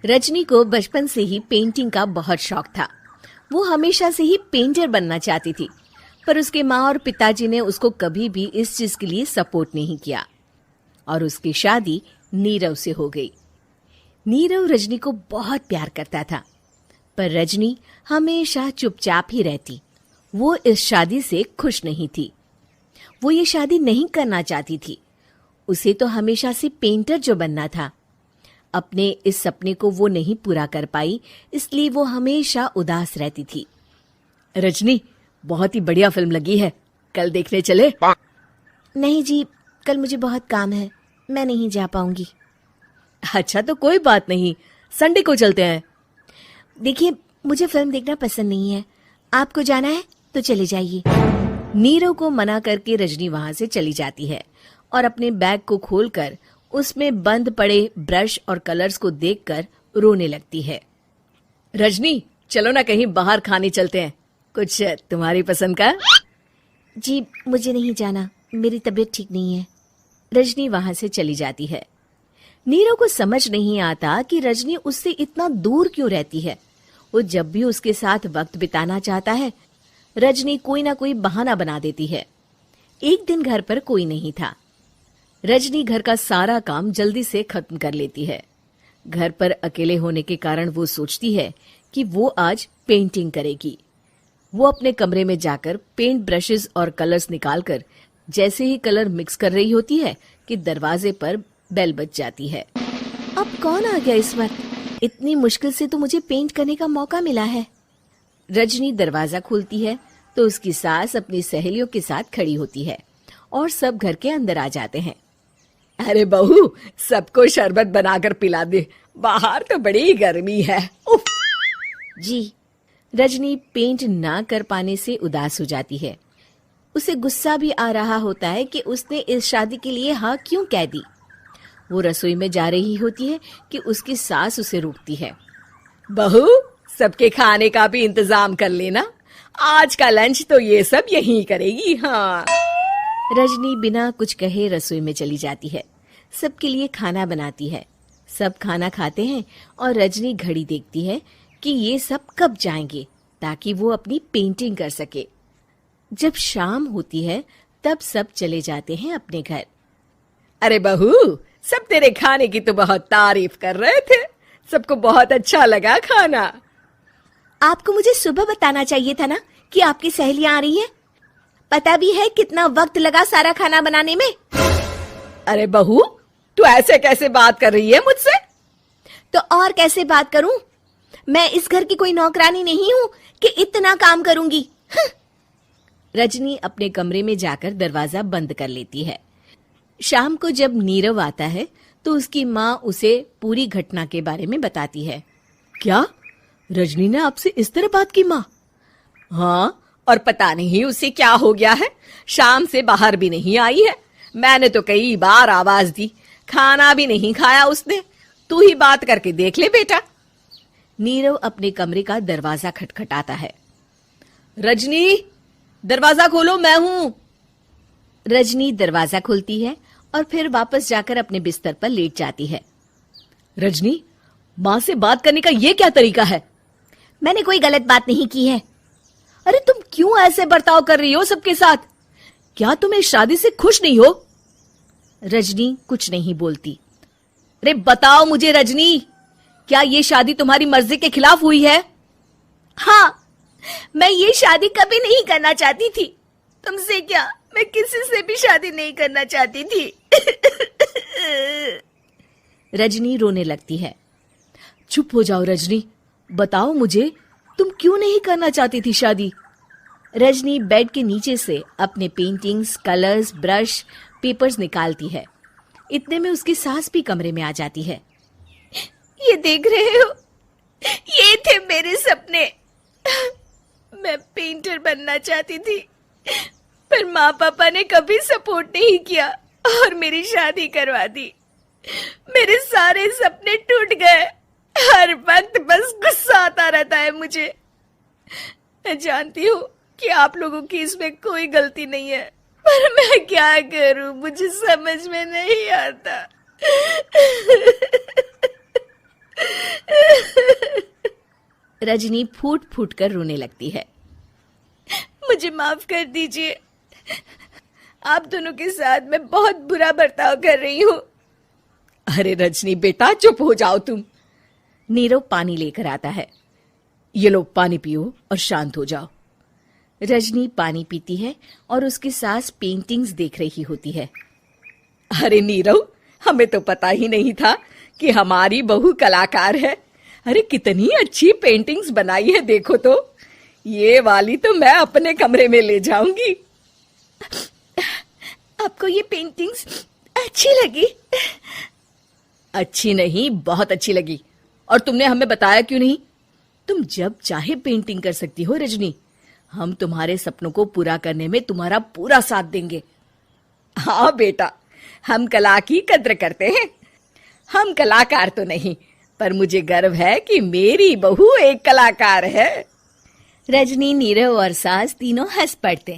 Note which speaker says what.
Speaker 1: रजनी को बचपन से ही पेंटिंग का बहुत शौक था। वो हमेशा से ही पेंटर बनना चाहती थी, पर उसके माँ और पिताजी ने उसको कभी भी इस चीज के लिए सपोर्ट नहीं किया और उसकी शादी नीरव से हो गई। नीरव रजनी को बहुत प्यार करता था, पर रजनी हमेशा चुपचाप ही रहती। वो इस शादी से खुश नहीं थी। वो ये शादी नहीं करना चाहती थी। उसे तो हमेशा से पेंटर जो बनना था। अपने इस सपने को वो नहीं पूरा कर पाई, इसलिए वो हमेशा उदास रहती थी। रजनी, बहुत ही बढ़िया फिल्म लगी है, कल देखने चले?
Speaker 2: नहीं जी, कल मुझे बहुत काम है, मैं नहीं जा पाऊंगी।
Speaker 1: अच्छा तो कोई बात नहीं, संडे को चलते हैं।
Speaker 2: देखिए, मुझे फिल्म देखना पसंद नहीं है। आपको जाना है तो चले जाइए।
Speaker 1: नीरव को मना करके रजनी वहां से चली जाती है और अपने बैग को खोलकर उसमें बंद पड़े ब्रश और कलर्स को देखकर रोने लगती है। रजनी, चलो ना कहीं बाहर खाने चलते हैं, कुछ तुम्हारी पसंद का।
Speaker 2: जी, मुझे नहीं जाना, मेरी तबीयत ठीक नहीं है।
Speaker 1: रजनी वहां से चली जाती है। नीरव को समझ नहीं आता कि रजनी उससे इतना दूर क्यों रहती है। वो जब भी उसके साथ वक्त बिताना चाहता है, रजनी कोई ना कोई बहाना बना देती है। एक दिन घर पर कोई नहीं था। रजनी घर का सारा काम जल्दी से खत्म कर लेती है। घर पर अकेले होने के कारण वो सोचती है कि वो आज पेंटिंग करेगी। वो अपने कमरे में जाकर पेंट ब्रशेस और कलर्स निकालकर जैसे ही कलर मिक्स कर रही होती है कि दरवाजे पर बेल बज जाती है।
Speaker 2: अब कौन आ गया इस वक्त? इतनी मुश्किल से तो मुझे पेंट करने का मौका मिला है।
Speaker 1: रजनी दरवाजा खोलती है तो उसकी सास अपनी सहेलियों के साथ खड़ी होती है और सब घर के अंदर आ जाते हैं। अरे बहू, सबको शरबत बनाकर पिला दे, बाहर तो बड़ी गर्मी है। उफ।
Speaker 2: जी।
Speaker 1: रजनी पेंट ना कर पाने से उदास हो जाती है। उसे गुस्सा भी आ रहा होता है कि उसने इस शादी के लिए हाँ क्यों कह दी। वो रसोई में जा रही होती है कि उसकी सास उसे रोकती है। बहू, सबके खाने का भी इंतजाम कर लेना, आज का लंच तो ये सब यहीं करेगी। हाँ। रजनी बिना कुछ कहे रसोई में चली जाती है। सबके लिए खाना बनाती है। सब खाना खाते हैं और रजनी घड़ी देखती है कि ये सब कब जाएंगे ताकि वो अपनी पेंटिंग कर सके। जब शाम होती है तब सब चले जाते हैं अपने घर। अरे बहू, सब तेरे खाने की तो बहुत तारीफ कर रहे थे, सबको बहुत अच्छा लगा खाना।
Speaker 2: आपको मुझे सुबह बताना चाहिए था ना कि आपकी सहेलियां आ रही हैं। पता भी है कितना वक्त लगा सारा खाना बनाने में।
Speaker 1: अरे बहू, तू ऐसे कैसे बात कर रही है मुझसे?
Speaker 2: तो और कैसे बात करूं? मैं इस घर की कोई नौकरानी नहीं हूं कि इतना काम करूंगी।
Speaker 1: रजनी अपने कमरे में जाकर दरवाजा बंद कर लेती है। शाम को जब नीरव आता है तो उसकी माँ उसे पूरी घटना के बारे में बताती है। क्या रजनी ने आपसे इस तरह बात की माँ? हाँ, और पता नहीं उसे क्या हो गया है, शाम से बाहर भी नहीं आई है। मैंने तो कई बार आवाज दी, खाना भी नहीं खाया उसने। तू ही बात करके देख ले बेटा। नीरव अपने कमरे का दरवाजा खटखटाता है। रजनी, दरवाजा खोलो, मैं हूं। रजनी दरवाजा खोलती है और फिर वापस जाकर अपने बिस्तर पर लेट जाती है। रजनी, माँ से बात करने का ये क्या तरीका है?
Speaker 2: मैंने कोई गलत बात नहीं की है।
Speaker 1: अरे तुम क्यों ऐसे बर्ताव कर रही हो सबके साथ? क्या तुम इस शादी से खुश नहीं हो? रजनी कुछ नहीं बोलती। अरे बताओ मुझे रजनी, क्या ये शादी तुम्हारी मर्जी के खिलाफ हुई है?
Speaker 2: हाँ, मैं ये शादी कभी नहीं करना चाहती थी। तुमसे क्या, मैं किसी से भी शादी नहीं करना चाहती थी।
Speaker 1: रजनी रोने लगती है। चुप हो जाओ रजनी, बताओ मुझे, तुम क्यों नहीं करना चाहती थी शादी? रजनी बेड के नीचे से अपने पेंटिंग्स, कलर्स, ब्रश, पेपर्स निकालती है। इतने में उसकी सास भी कमरे में आ जाती है।
Speaker 2: ये देख रहे हो, ये थे मेरे सपने। मैं पेंटर बनना चाहती थी, पर माँ पापा ने कभी सपोर्ट नहीं किया और मेरी शादी करवा दी। मेरे सारे सपने टूट गए। हर वक्त बस गुस्सा आता रहता है मुझे। मैं जानती हूँ कि आप लोगों की इसमें कोई गलती नहीं है, पर मैं क्या करूं, मुझे समझ में नहीं आता।
Speaker 1: रजनी फूट फूट कर रोने लगती है।
Speaker 2: मुझे माफ कर दीजिए, आप दोनों के साथ मैं बहुत बुरा बर्ताव कर रही हूँ।
Speaker 1: अरे रजनी बेटा चुप हो जाओ तुम। नीरव पानी लेकर आता है। ये लो पानी पियो और शांत हो जाओ। रजनी पानी पीती है और उसकी सास पेंटिंग्स देख रही होती है। अरे नीरव, हमें तो पता ही नहीं था कि हमारी बहू कलाकार है। अरे कितनी अच्छी पेंटिंग्स बनाई है, देखो तो। ये वाली तो मैं अपने कमरे में ले जाऊंगी।
Speaker 2: आपको ये पेंटिंग्स अच्छी लगी?
Speaker 1: अच्छी नहीं, बहुत अच्छी लगी। और तुमने हमें बताया क्यों नहीं? तुम जब चाहे पेंटिंग कर सकती हो रजनी। हम तुम्हारे सपनों को पूरा करने में तुम्हारा पूरा साथ देंगे। हाँ बेटा, हम कला की कद्र करते हैं। हम कलाकार तो नहीं, पर मुझे गर्व है कि मेरी बहू एक कलाकार है। रजनी, नीरव और सास तीनों हंस पड़ते।